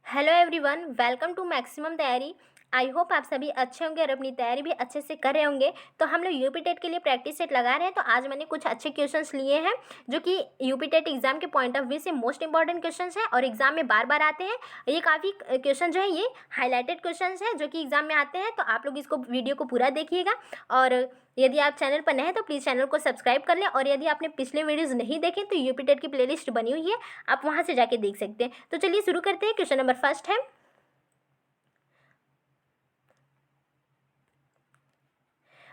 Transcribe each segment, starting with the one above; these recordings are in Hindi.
Hello everyone, welcome to maximum Taiyari. I hope आप सभी अच्छे होंगे और अपनी तैयारी भी अच्छे से कर रहे होंगे। तो हम लोग यूपी टेट के लिए प्रैक्टिस सेट लगा रहे हैं। तो आज मैंने कुछ अच्छे क्वेश्चंस लिए हैं जो कि यूपी टेट एग्जाम के पॉइंट ऑफ व्यू से मोस्ट इंपॉर्टेंट क्वेश्चंस हैं और एग्जाम में बार बार आते हैं। ये काफ़ी क्वेश्चन जो है ये हाईलाइटेड क्वेश्चंस हैं जो कि एग्जाम में आते हैं। तो आप लोग इसको वीडियो को पूरा देखिएगा और यदि आप चैनल पर नए हैं तो प्लीज़ चैनल को सब्सक्राइब कर लें। और यदि आपने पिछले वीडियोज़ नहीं देखे तो यूपी टेट की प्लेलिस्ट बनी हुई है, आप वहाँ से जाके देख सकते हैं। तो चलिए शुरू करते हैं। क्वेश्चन नंबर फर्स्ट है,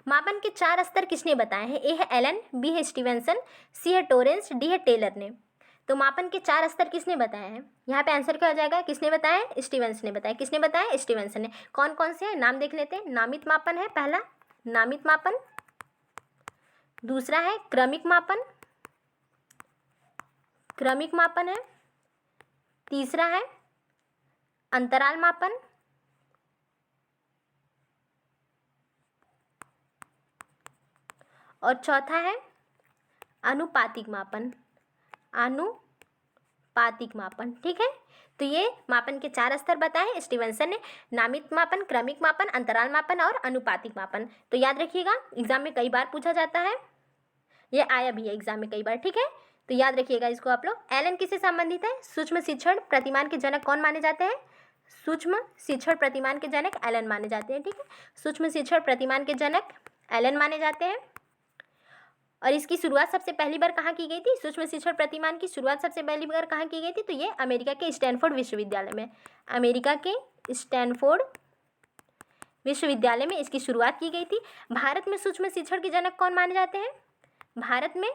मापन के 4 स्तर किसने बताए हैं? ए है एलन, बी है स्टीवेंसन, सी है टोरेंस, डी है टेलर ने। तो मापन के 4 स्तर किसने बताए हैं? यहाँ पे आंसर क्या हो जाएगा? किसने बताया? स्टीवेंसन ने बताया। किसने बताया? स्टीवेंसन ने। कौन कौन से हैं नाम देख लेते हैं। नामित मापन है पहला, नामित मापन। दूसरा है क्रमिक मापन, क्रमिक मापन है। तीसरा है अंतराल मापन। और चौथा है अनुपातिक मापन, अनुपातिक मापन। ठीक है, तो ये मापन के 4 स्तर बताए स्टीवेंसन ने, नामित मापन, क्रमिक मापन, अंतराल मापन और अनुपातिक मापन। तो याद रखिएगा, एग्जाम में कई बार पूछा जाता है, ये आया भी है एग्जाम में कई बार। ठीक है, तो याद रखिएगा इसको आप लोग। एलन किससे संबंधित है? सूक्ष्म शिक्षण प्रतिमान के जनक कौन माने जाते हैं? सूक्ष्म शिक्षण प्रतिमान के जनक एलन माने जाते हैं। ठीक है, सूक्ष्म शिक्षण प्रतिमान के जनक एलन माने जाते हैं। और इसकी शुरुआत सबसे पहली बार कहाँ की गई थी? सूक्ष्म शिक्षण प्रतिमान की शुरुआत सबसे पहली बार कहाँ की गई थी? तो ये अमेरिका के स्टैनफोर्ड विश्वविद्यालय में, अमेरिका के स्टैनफोर्ड विश्वविद्यालय में इसकी शुरुआत की गई थी। भारत में सूक्ष्म शिक्षण के जनक कौन माने जाते हैं भारत में?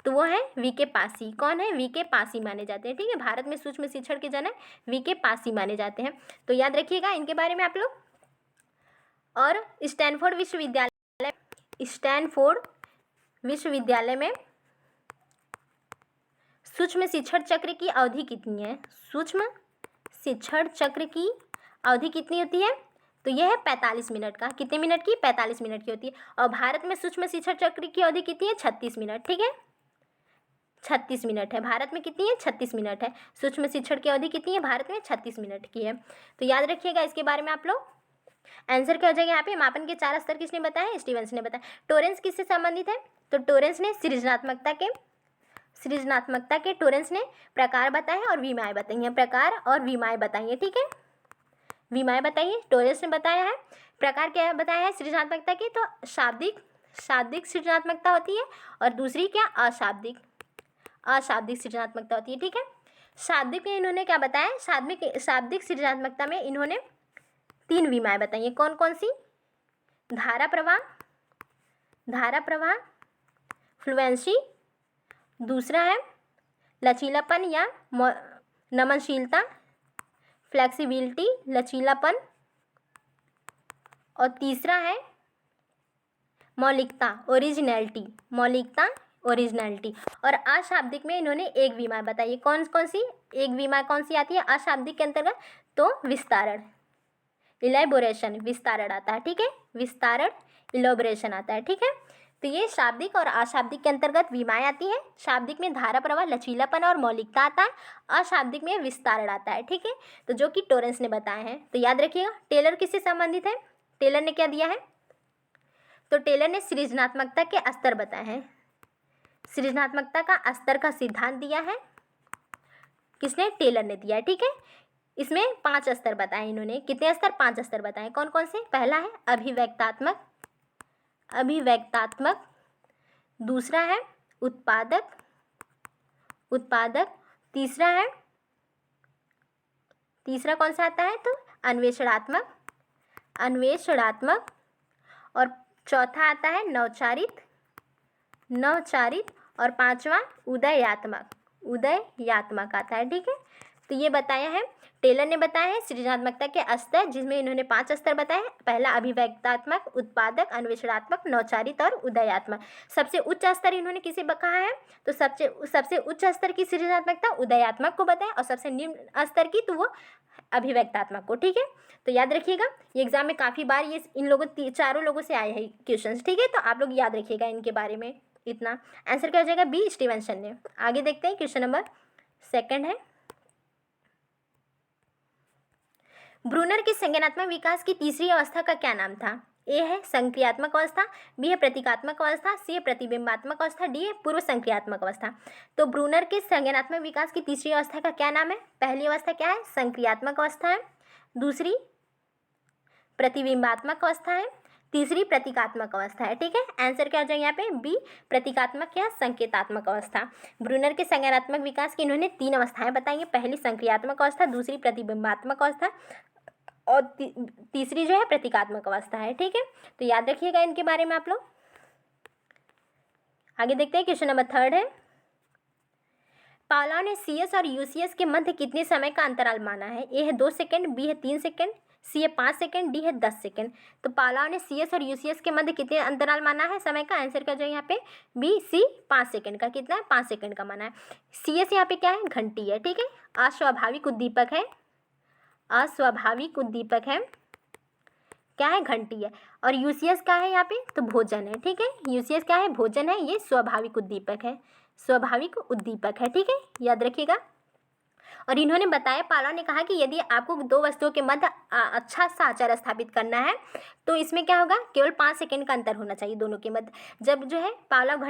तो वो है वीके पासी। कौन है? वीके पासी माने जाते हैं। ठीक है, भारत में सूक्ष्म शिक्षण के जनक वीके पासी माने जाते हैं। तो याद रखिएगा इनके बारे में आप लोग। और स्टैनफोर्ड विश्वविद्यालय में सूक्ष्म शिक्षण चक्र की अवधि कितनी है? सूक्ष्म शिक्षण चक्र की अवधि कितनी होती है? तो यह है 45 मिनट का। कितने मिनट की? 45 मिनट की होती है। और भारत में सूक्ष्म शिक्षण चक्र की अवधि कितनी है? 36 मिनट। ठीक है, 36 मिनट है। भारत में कितनी है? 36 मिनट है। सूक्ष्म शिक्षण की अवधि कितनी है भारत में? 36 मिनट की है। तो याद रखिएगा इसके बारे में आप लोग। आंसर क्या हो जाएगा यहाँ पे? मापन के 4 स्तर किसने बताया? स्टीवेंसन ने बताया। टोरेंस किससे संबंधित है? तो टोरेंस ने सृजनात्मकता के टोरेंस ने प्रकार बताए और विमाएं बताई हैं। प्रकार और विमाएं बताई हैं। ठीक है, विमाएं बताइए, टोरेंस ने बताया है। प्रकार क्या बताया है सृजनात्मकता की? तो शाब्दिक सृजनात्मकता होती है और दूसरी क्या? अशाब्दिक सृजनात्मकता होती है। ठीक है, शाब्दिक में इन्होंने क्या बताया? शाब्दिक सृजनात्मकता में इन्होंने 3 विमाएं बताई हैं। कौन कौन सी? धारा प्रवाह, फ्लुएंसी, दूसरा है लचीलापन या नमनशीलता, फ्लेक्सिबिलिटी, लचीलापन, और तीसरा है मौलिकता, ओरिजिनलिटी। और अशाब्दिक में इन्होंने एक विमा बताई। कौन कौन सी? एक विमा कौन सी आती है अशाब्दिक के अंतर्गत? तो विस्तारण, इलेबोरेशन, विस्तारण आता है। ठीक है, विस्तारण, इलेबोरेशन आता है। ठीक है, तो ये शाब्दिक और अशाब्दिक के अंतर्गत विमाएं आती है। शाब्दिक में धारा प्रवाह, लचीलापन और मौलिकता आता है, अशाब्दिक में विस्तारण आता है। ठीक है, तो जो कि टोरेंस ने बताए हैं। तो याद रखिएगा। टेलर किससे संबंधित है? टेलर ने क्या दिया है? तो टेलर ने सृजनात्मकता के स्तर बताए हैं। सृजनात्मकता का स्तर का सिद्धांत दिया है। किसने? टेलर ने दिया है। ठीक है, इसमें 5 स्तर बताए इन्होंने। कितने स्तर? 5 स्तर बताए। कौन कौन से? पहला है अभिव्यक्तात्मक, दूसरा है उत्पादक, तीसरा कौन सा आता है? तो अन्वेषणात्मक, और चौथा आता है नवचारित, और 5वां उदयात्मक आता है। ठीक है, तो ये बताया है, टेलर ने बताया है सृजनात्मकता के स्तर, जिसमें इन्होंने 5 स्तर बताए हैं। पहला अभिव्यक्तात्मक, उत्पादक, अन्वेषणात्मक, नवचारित और उदयात्मक। सबसे उच्च स्तर इन्होंने किसे कहा है? तो सबसे उच्च स्तर की सृजनात्मकता उदयात्मक को बताया और सबसे निम्न स्तर की तो वो अभिव्यक्तात्मक को। ठीक है, तो याद रखिएगा, ये एग्जाम में काफ़ी बार ये इन लोगों चारों लोगों से आए हैं क्वेश्चन। ठीक है, तो आप लोग याद रखिएगा इनके बारे में इतना। आंसर क्या हो जाएगा? बी, स्टीवेंसन ने। आगे देखते हैं, क्वेश्चन नंबर 2 है। ब्रूनर के संज्ञानात्मक विकास की तीसरी अवस्था का क्या नाम था? ए है संक्रियात्मक अवस्था, बी है प्रतीकात्मक अवस्था, सी है प्रतिबिंबात्मक अवस्था, डी है पूर्व संक्रियात्मक अवस्था। तो ब्रूनर के संज्ञानात्मक विकास की तीसरी अवस्था का क्या नाम है? पहली अवस्था क्या है? संक्रियात्मक अवस्था है, दूसरी प्रतिबिंबात्मक अवस्था है, तीसरी प्रतीकात्मक अवस्था है। ठीक है, आंसर क्या हो जाएगा यहाँ पे? बी प्रतीकात्मक या संकेतात्मक अवस्था। ब्रूनर के संज्ञानात्मक विकास की इन्होंने 3 अवस्थाएं बताई, पहली संक्रियात्मक अवस्था, दूसरी प्रतिबिंबात्मक अवस्था और तीसरी जो है प्रतीकात्मक अवस्था है। ठीक है, तो याद रखिएगा इनके बारे में आप लोग। आगे देखते हैं, क्वेश्चन नंबर 3 है, पावलोव ने CS और UCS के मध्य कितने समय का अंतराल माना है? ए है 2 सेकंड, बी है 3 सेकंड, सी है 5 सेकंड, डी है 10 सेकंड। तो पावलोव ने CS और UCS के मध्य कितने अंतराल माना है समय का? आंसर क्या हो जाएगा यहाँ पे? बी सी 5 सेकंड का। कितना है? 5 सेकंड का माना है। CS यहाँ पे क्या है? घंटी है। ठीक है, अस्वाभाविक उद्दीपक है, अस्वाभाविक उद्दीपक है, क्या है? घंटी है। और UCS क्या है यहाँ पे? तो भोजन है। ठीक है, UCS क्या है? भोजन है, ये स्वाभाविक उद्दीपक है, स्वाभाविक उद्दीपक है। ठीक है, याद रखिएगा। और इन्होंने बताया, पावलोव ने कहा कि यदि आपको 2 वस्तुओं के मध्य अच्छा सा आचार स्थापित करना है तो इसमें क्या होगा? केवल 5 सेकंड का अंतर होना चाहिए दोनों के मध्य। जब जो है पावलोव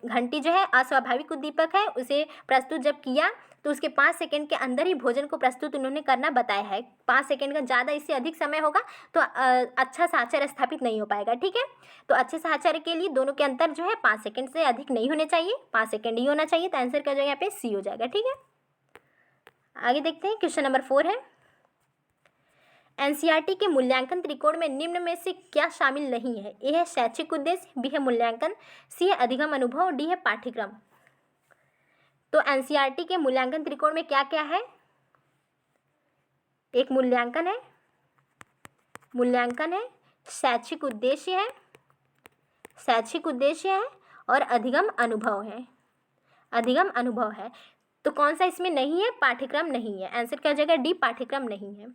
घंटी जो है अस्वाभाविक उद्दीपक है, उसे प्रस्तुत जब किया तो उसके 5 सेकंड के अंदर ही भोजन को प्रस्तुत उन्होंने करना बताया है। 5 सेकंड का ज़्यादा इससे अधिक समय होगा तो अच्छा सा आचार स्थापित नहीं हो पाएगा। ठीक है, तो अच्छे सा आचार के लिए दोनों के अंतर जो है 5 सेकंड से अधिक नहीं होने चाहिए, 5 सेकंड ही होना चाहिए। तो आंसर क्या हो जाएगा? यहाँ पे सी हो जाएगा। ठीक है, आगे देखते हैं, क्वेश्चन नंबर 4 है, NCERT के मूल्यांकन त्रिकोण में निम्न में से क्या शामिल नहीं है? ए है शैक्षिक उद्देश्य, बी है मूल्यांकन, सी है अधिगम अनुभव, डी है पाठ्यक्रम। तो NCERT के मूल्यांकन त्रिकोण में क्या क्या है? एक मूल्यांकन है, शैक्षिक उद्देश्य है, शैक्षिक उद्देश्य है और अधिगम अनुभव है, अधिगम अनुभव है। तो कौन सा इसमें नहीं है? पाठ्यक्रम नहीं है। आंसर क्या हो जाएगा? डी पाठ्यक्रम नहीं है।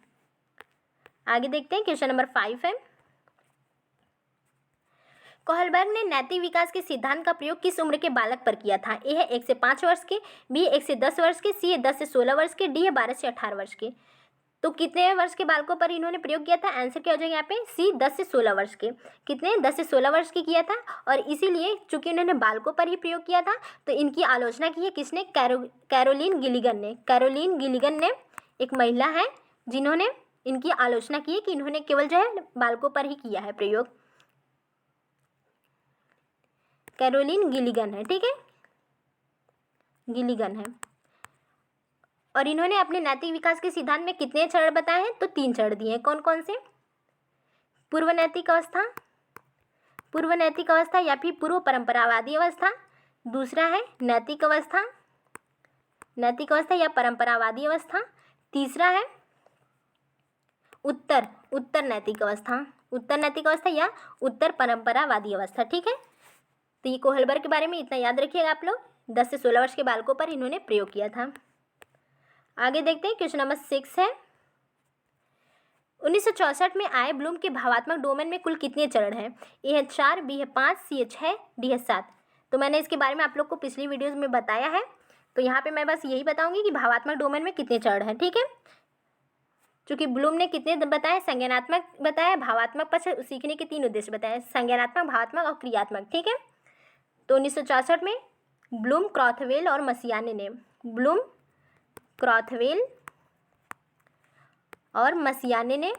आगे देखते हैं, क्वेश्चन नंबर 5 है, कोहलबर्ग ने नैतिक विकास के सिद्धांत का प्रयोग किस उम्र के बालक पर किया था? ए है 1 से 5 वर्ष के, बी 1 से 10 वर्ष के, सी है 10 से 16 वर्ष के, डी है 12 से 18 वर्ष के। तो कितने वर्ष के बालकों पर इन्होंने प्रयोग किया था? आंसर क्या हो जाएगा यहाँ पे? सी 10 से 16 वर्ष के। कितने? 10 से 16 वर्ष की किया था। और इसीलिए चूंकि उन्होंने बालकों पर ही प्रयोग किया था तो इनकी आलोचना की है किसने? कैरोलिन गिलिगन ने। कैरोलिन गिलिगन ने एक महिला है जिन्होंने इनकी आलोचना की है कि इन्होंने केवल जो है बालकों पर ही किया है प्रयोग। कैरोलिन गिलिगन है। ठीक है, गिलिगन है। और इन्होंने अपने नैतिक विकास के सिद्धांत में कितने चरण बताए हैं? तो 3 चरण दिए हैं। कौन कौन से? पूर्व नैतिक अवस्था, पूर्व नैतिक अवस्था या फिर पूर्व परंपरावादी अवस्था, दूसरा है नैतिक अवस्था, नैतिक अवस्था या परंपरावादी अवस्था, तीसरा है उत्तर नैतिक अवस्था, उत्तर नैतिक अवस्था या उत्तर परंपरावादी अवस्था। ठीक है, तो ये कोहलबर्ग के बारे में इतना याद रखिएगा आप लोग। 10 से 16 वर्ष के बालकों पर इन्होंने प्रयोग किया था। आगे देखते हैं, क्वेश्चन नंबर 6 है, 1964 में आए ब्लूम के भावात्मक डोमेन में कुल कितने चरण हैं? ए है 4, बी है 5, सी है 6, डी है 7। तो मैंने इसके बारे में आप लोग को पिछली वीडियोज़ में बताया है, तो यहाँ पे मैं बस यही बताऊंगी कि भावात्मक डोमेन में कितने चरण हैं। ठीक है, चूँकि ब्लूम ने कितने बताए? संज्ञानात्मक बताया, भावात्मक पर सीखने के 3 उद्देश्य बताए, संज्ञानात्मक, भावात्मक और क्रियात्मक। ठीक है, तो 1964 में ब्लूम, क्रॉथवेल और मसियाने ने, ब्लूम, क्रॉथवेल और मसियाने ने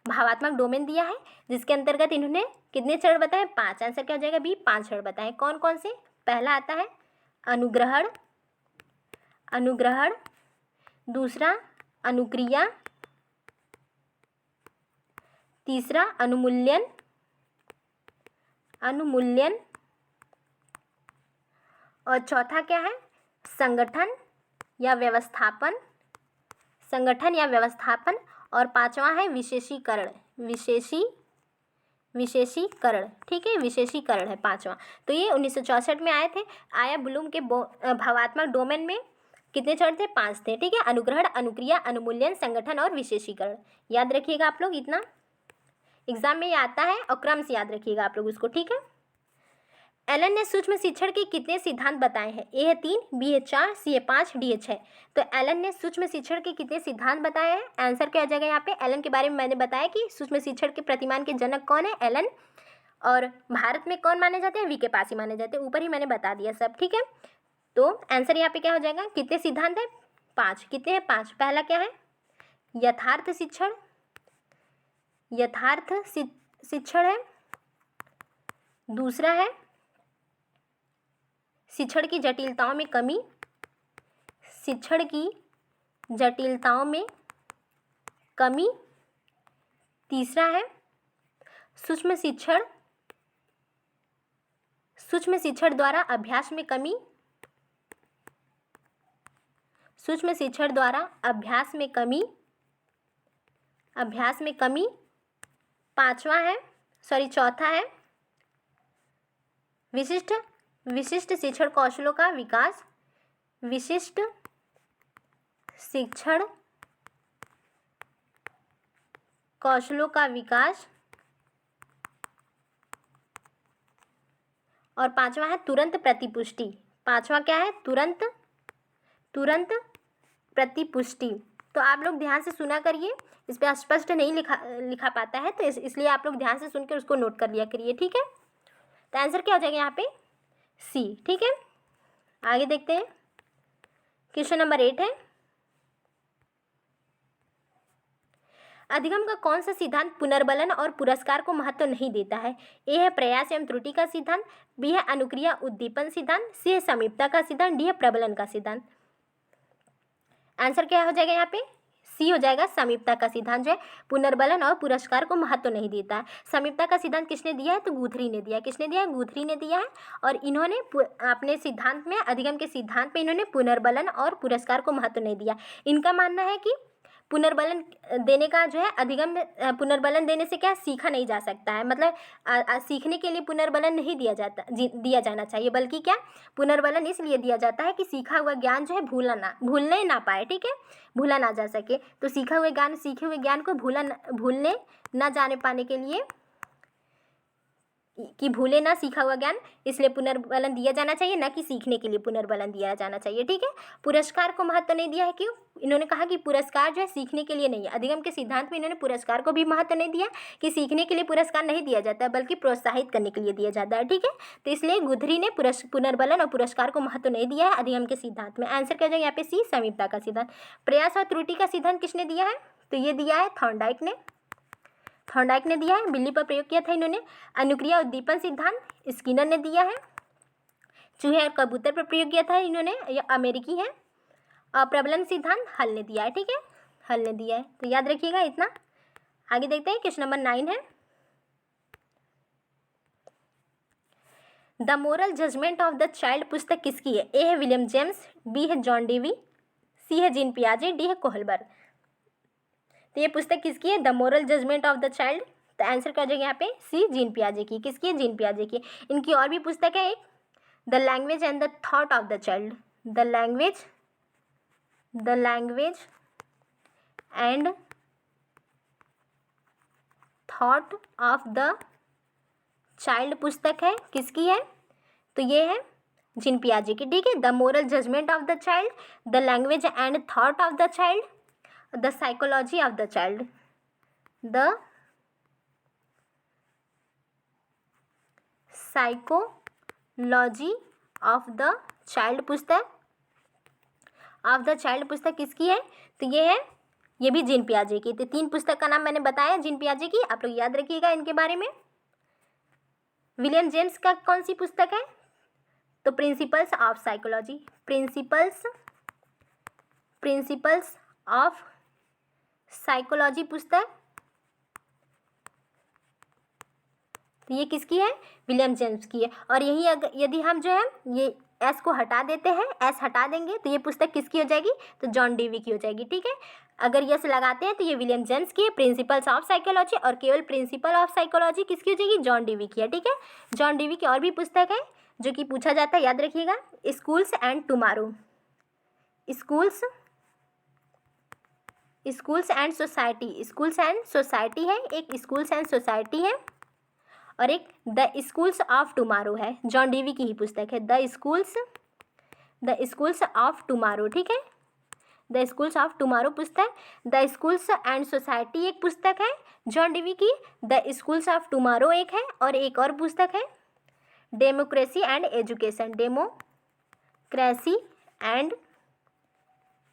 भावात्मक डोमेन दिया है जिसके अंतर्गत इन्होंने कितने चरण बताए? 5। आंसर क्या हो जाएगा? बी 5 चरण बताए। कौन कौन से? पहला आता है अनुग्रहण, अनुग्रहण, दूसरा अनुक्रिया, तीसरा अनुमूल्यन, अनुमूल्यन, और चौथा क्या है? संगठन या व्यवस्थापन, संगठन या व्यवस्थापन, और 5वां है विशेषीकरण, विशेषीकरण। ठीक है, विशेषीकरण है 5वां। तो ये 1964 में आए थे। आया ब्लूम के भावात्मक डोमेन में कितने चरण थे? 5 थे। ठीक है, अनुग्रहण, अनुक्रिया, अनुमूल्यन, संगठन और विशेषीकरण। याद रखिएगा आप लोग, इतना एग्जाम में ये आता है और क्रम से याद रखिएगा आप लोग उसको। ठीक है, एलन ने सूक्ष्म शिक्षण के कितने सिद्धांत बताए हैं? ए है 3, बी है 4, सी है 5, डी है 6। तो एलन ने सूक्ष्म शिक्षण के कितने सिद्धांत बताए हैं? आंसर क्या हो जाएगा यहाँ पे? एलन के बारे में मैंने बताया कि सूक्ष्म शिक्षण के प्रतिमान के जनक कौन है? एलन। और भारत में कौन माने जाते हैं? वी के पासी माने जाते हैं। ऊपर ही मैंने बता दिया सब, ठीक है। तो आंसर यहाँ पे क्या हो जाएगा? कितने सिद्धांत है? 5। कितने हैं? 5। पहला क्या है? यथार्थ शिक्षण, यथार्थ शिक्षण है। दूसरा है शिक्षण की जटिलताओं में कमी, शिक्षण की जटिलताओं में कमी। तीसरा है सूक्ष्म शिक्षण, सूक्ष्म शिक्षण द्वारा अभ्यास में कमी, सूक्ष्म शिक्षण द्वारा अभ्यास में कमी, अभ्यास में कमी। चौथा है विशिष्ट शिक्षण कौशलों का विकास, विशिष्ट शिक्षण कौशलों का विकास। और 5वां है तुरंत प्रतिपुष्टि। 5वां क्या है? तुरंत प्रतिपुष्टि। तो आप लोग ध्यान से सुना करिए, इस पर स्पष्ट नहीं लिखा पाता है, तो इसलिए आप लोग ध्यान से सुनकर उसको नोट कर लिया करिए, ठीक है। तो आंसर क्या हो जाएगा यहाँ पे? सी, ठीक है। आगे देखते हैं, क्वेश्चन नंबर 8 है, अधिगम का कौन सा सिद्धांत पुनर्बलन और पुरस्कार को महत्व नहीं देता है? ए है प्रयास एवं त्रुटि का सिद्धांत, बी है अनुक्रिया उद्दीपन सिद्धांत, सी है समीपता का सिद्धांत, डी है प्रबलन का सिद्धांत। आंसर क्या हो जाएगा यहाँ पे? सी हो जाएगा, समीपता का सिद्धांत जो है पुनर्बलन और पुरस्कार को महत्व नहीं देता है। समीपता का सिद्धांत किसने दिया है? तो गुथरी ने दिया है। किसने दिया है? गुथरी ने दिया है। और इन्होंने अपने सिद्धांत में, अधिगम के सिद्धांत में, इन्होंने पुनर्बलन और पुरस्कार को महत्व नहीं दिया। इनका मानना है कि पुनर्बलन देने का जो है, अधिगम पुनर्बलन देने से क्या सीखा नहीं जा सकता है, मतलब सीखने के लिए पुनर्बलन नहीं दिया जाना चाहिए, बल्कि क्या पुनर्बलन इसलिए दिया जाता है कि सीखा हुआ ज्ञान जो है भूलने ना पाए, ठीक है, भूला ना जा सके। तो सीखे हुए ज्ञान को भूलने ना जाने पाने के लिए, कि भूले ना सीखा हुआ ज्ञान, इसलिए पुनर्बलन दिया जाना चाहिए, ना कि सीखने के लिए पुनर्बलन दिया जाना चाहिए, ठीक है। पुरस्कार को महत्व नहीं दिया है, क्यों? इन्होंने कहा कि पुरस्कार जो है सीखने के लिए नहीं है। अधिगम के सिद्धांत में इन्होंने पुरस्कार को भी महत्व नहीं दिया कि सीखने के लिए पुरस्कार नहीं दिया जाता है, बल्कि प्रोत्साहित करने के लिए दिया जाता है, ठीक है। तो इसलिए गुथरी ने पुनर्बलन और पुरस्कार को महत्व नहीं दिया है अधिगम के सिद्धांत में। आंसर क्या जाएगा यहाँ पे? सी, समीपता का सिद्धांत। प्रयास और त्रुटि का सिद्धांत किसने दिया है? तो ये दिया है थॉर्नडाइक ने दिया है, बिल्ली पर प्रयोग किया था इन्होंने। अनुक्रिया उद्दीपन सिद्धांत स्किनर ने दिया है। चूहे और कबूतर पर प्रयोग किया था इन्होंने, ये अमेरिकी है। और प्रबलन सिद्धांत हल ने दिया है, ठीक है, हल ने दिया है। तो याद रखिएगा इतना। आगे देखते हैं, क्वेश्चन नंबर 9 है, the moral judgement of the child पुस्तक किसकी है? ए है विलियम जेम्स, बी है जॉन डेवी, सी है जीन पियाजे, डी है कोहलबर्ग। तो ये पुस्तक किसकी है? The moral judgement of the child. तो आंसर क्या हो जाएगा यहाँ पे? सी, जीन पियाजे की। किसकी है? जीन पियाजे की। इनकी और भी पुस्तक है एक, the language and the thought of the child, the language and thought of the child पुस्तक है, किसकी है? तो ये है जीन पियाजे की, ठीक है। The moral judgement of the child, the language and thought of the child, the psychology of the child, the psychology of the child पुस्तक किसकी है? तो ये भी जीन पियाजे की। तो 3 पुस्तक का नाम मैंने बताया जीन पियाजे की, आप लोग याद रखिएगा इनके बारे में। विलियम जेम्स का कौन सी पुस्तक है? तो principles of psychology, principles of psychology पुस्तक। तो ये किसकी है? विलियम जेम्स की है। और यही यदि हम जो है ये एस को हटा देते हैं, एस हटा देंगे, तो ये पुस्तक किसकी हो जाएगी? तो जॉन डेवी की हो जाएगी, ठीक है। अगर यस लगाते हैं तो ये विलियम जेम्स की है, प्रिंसिपल्स ऑफ साइकोलॉजी, और केवल प्रिंसिपल ऑफ साइकोलॉजी किसकी हो जाएगी? जॉन डेवी की है, ठीक है। जॉन डेवी की और भी पुस्तक है जो कि पूछा जाता है, याद रखिएगा। Schools and tomorrow, schools and society, schools and society है एक, स्कूल्स एंड सोसाइटी है। और एक द स्कूल्स ऑफ टुमारो है, जॉन डेवी की ही पुस्तक है, द स्कूल्स ऑफ टुमारो, ठीक है, द स्कूल्स ऑफ टुमारो पुस्तक। द स्कूल्स एंड सोसाइटी एक पुस्तक है जॉन डेवी की, द स्कूल्स ऑफ टुमारो एक है, और एक और पुस्तक है democracy and education, democracy and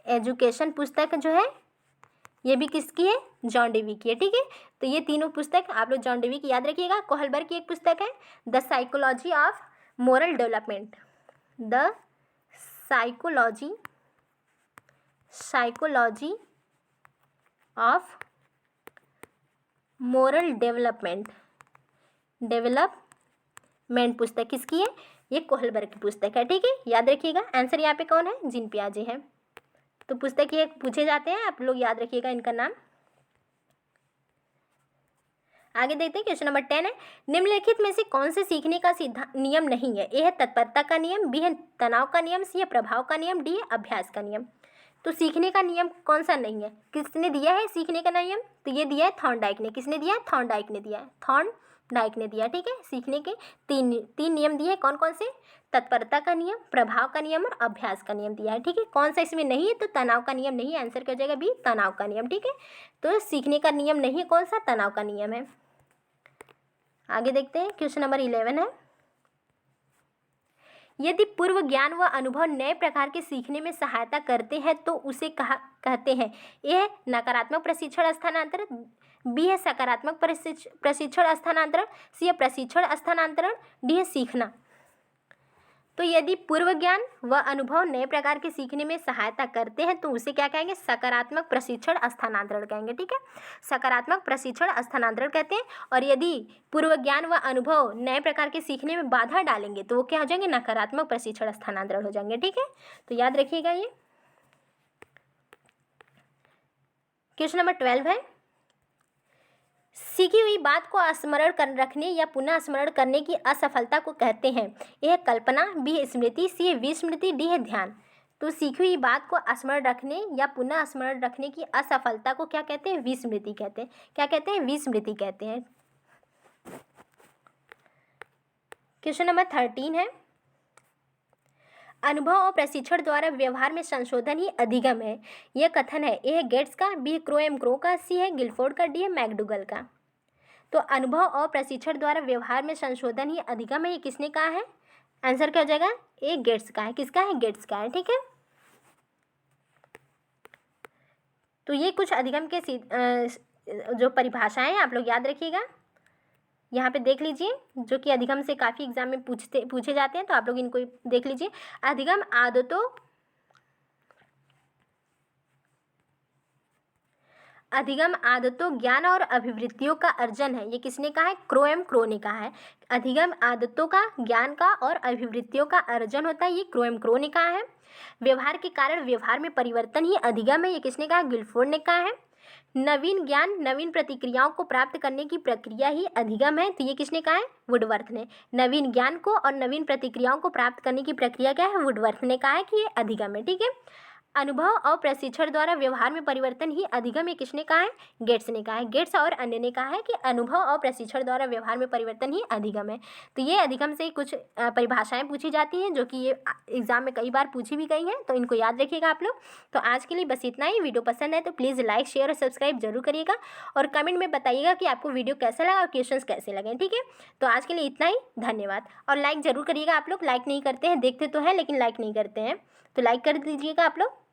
education पुस्तक जो है ये भी किसकी है, जॉन डेवी की है, ठीक है। तो ये तीनों पुस्तक आप लोग जॉन डेवी की याद रखिएगा। कोहलबर्ग की एक पुस्तक है the psychology of moral development, the psychology of moral development पुस्तक किसकी है, ये कोहलबर्ग की पुस्तक है, ठीक है, याद रखिएगा। आंसर यहाँ पे कौन है, जीन पियाजे हैं। तो पुस्तक ये पूछे जाते हैं, आप लोग याद रखिएगा इनका नाम। आगे देखते हैं, क्वेश्चन नंबर 10 है, निम्नलिखित में से कौन से सीखने का नियम नहीं है। ए है तत्परता का नियम, बी है तनाव का नियम, सी है प्रभाव का नियम, डी है अभ्यास का नियम। तो सीखने का नियम कौन सा नहीं है, किसने दिया है सीखने का नियम, तो ये दिया है थॉर्नडाइक ने। किसने दिया है, थॉर्नडाइक ने दिया है, थॉर्नडाइक ने दिया, ठीक है। सीखने के तीन नियम दिए हैं, कौन कौन से, तत्परता का नियम, प्रभाव का नियम और अभ्यास का नियम दिया है, ठीक है। कौन सा इसमें नहीं है, तो तनाव का नियम नहीं है, आंसर क्या हो जाएगा बी, तनाव का नियम, ठीक है। तो सीखने का नियम नहीं है, कौन सा, तनाव का नियम है। आगे देखते हैं, क्वेश्चन नंबर 11 है, यदि पूर्व ज्ञान व अनुभव नए प्रकार के सीखने में सहायता करते हैं तो उसे कहते हैं। ए है नकारात्मक प्रशिक्षण स्थानांतरण, बी है सकारात्मक प्रशिक्षण स्थानांतरण, सी है प्रशिक्षण स्थानांतरण, डी है सीखना। तो यदि पूर्व ज्ञान व अनुभव नए प्रकार के सीखने में सहायता करते हैं तो उसे क्या कहेंगे, सकारात्मक प्रशिक्षण स्थानांतरण कहेंगे, ठीक है, सकारात्मक प्रशिक्षण स्थानांतरण कहते हैं। और यदि पूर्व ज्ञान व अनुभव नए प्रकार के सीखने में बाधा डालेंगे तो वो क्या हो जाएंगे, नकारात्मक प्रशिक्षण स्थानांतरण हो जाएंगे, ठीक है। तो याद रखिएगा ये। क्वेश्चन नंबर 12 है, सीखी हुई बात को स्मरण कर रखने या पुनः स्मरण करने की असफलता को कहते हैं। यह है कल्पना, बी है स्मृति, सी है विस्मृति, डी है ध्यान। तो सीखी हुई बात को स्मरण रखने या पुनः स्मरण रखने की असफलता को क्या कहते हैं, विस्मृति कहते हैं। क्या कहते हैं, विस्मृति कहते हैं। क्वेश्चन नंबर 13 है, अनुभव और प्रशिक्षण द्वारा व्यवहार में संशोधन ही अधिगम है। यह कथन है, ए है गेट्स का, बी है क्रो एम क्रो का, सी है गिलफोर्ड का, डी है मैकडूगल का। तो अनुभव और प्रशिक्षण द्वारा व्यवहार में संशोधन ही अधिगम है, ये किसने कहा है, आंसर क्या हो जाएगा, ए गेट्स का है। किसका है, गेट्स का है, ठीक है। तो ये कुछ अधिगम के जो परिभाषाएं हैं आप लोग याद रखिएगा, यहाँ पे देख लीजिए, जो कि अधिगम से काफ़ी एग्जाम में पूछे जाते हैं, तो आप लोग इनको देख लीजिए। अधिगम आदतों ज्ञान और अभिवृत्तियों का अर्जन है, ये किसने कहा है, क्रो एम क्रो ने कहा है। अधिगम आदतों का, ज्ञान का और अभिवृत्तियों का अर्जन होता है, ये क्रो एम क्रो ने कहा है। व्यवहार के कारण व्यवहार में परिवर्तन ही अधिगम है, ये किसने कहा, गिलफोर्ड ने कहा है। नवीन ज्ञान, नवीन प्रतिक्रियाओं को प्राप्त करने की प्रक्रिया ही अधिगम है, तो ये किसने कहा है, वुडवर्थ ने। नवीन ज्ञान को और नवीन प्रतिक्रियाओं को प्राप्त करने की प्रक्रिया क्या है, वुडवर्थ ने कहा है कि ये अधिगम है, ठीक है। अनुभव और प्रशिक्षण द्वारा व्यवहार में परिवर्तन ही अधिगम, ये किसने कहा है, गेट्स ने कहा है। गेट्स और अन्य ने कहा है कि अनुभव और प्रशिक्षण द्वारा व्यवहार में परिवर्तन ही अधिगम है। तो ये अधिगम से कुछ परिभाषाएं पूछी जाती हैं, जो कि ये एग्जाम में कई बार पूछी भी गई हैं, तो इनको याद रखिएगा आप लोग। तो आज के लिए बस इतना ही। वीडियो पसंद है तो प्लीज़ लाइक, शेयर और सब्सक्राइब जरूर करिएगा, और कमेंट में बताइएगा कि आपको वीडियो कैसा लगा और क्वेश्चंस कैसे लगे, ठीक है। तो आज के लिए इतना ही, धन्यवाद। और लाइक जरूर करिएगा आप लोग, लाइक नहीं करते हैं, देखते तो हैं लेकिन लाइक नहीं करते हैं, तो लाइक कर दीजिएगा आप लोग।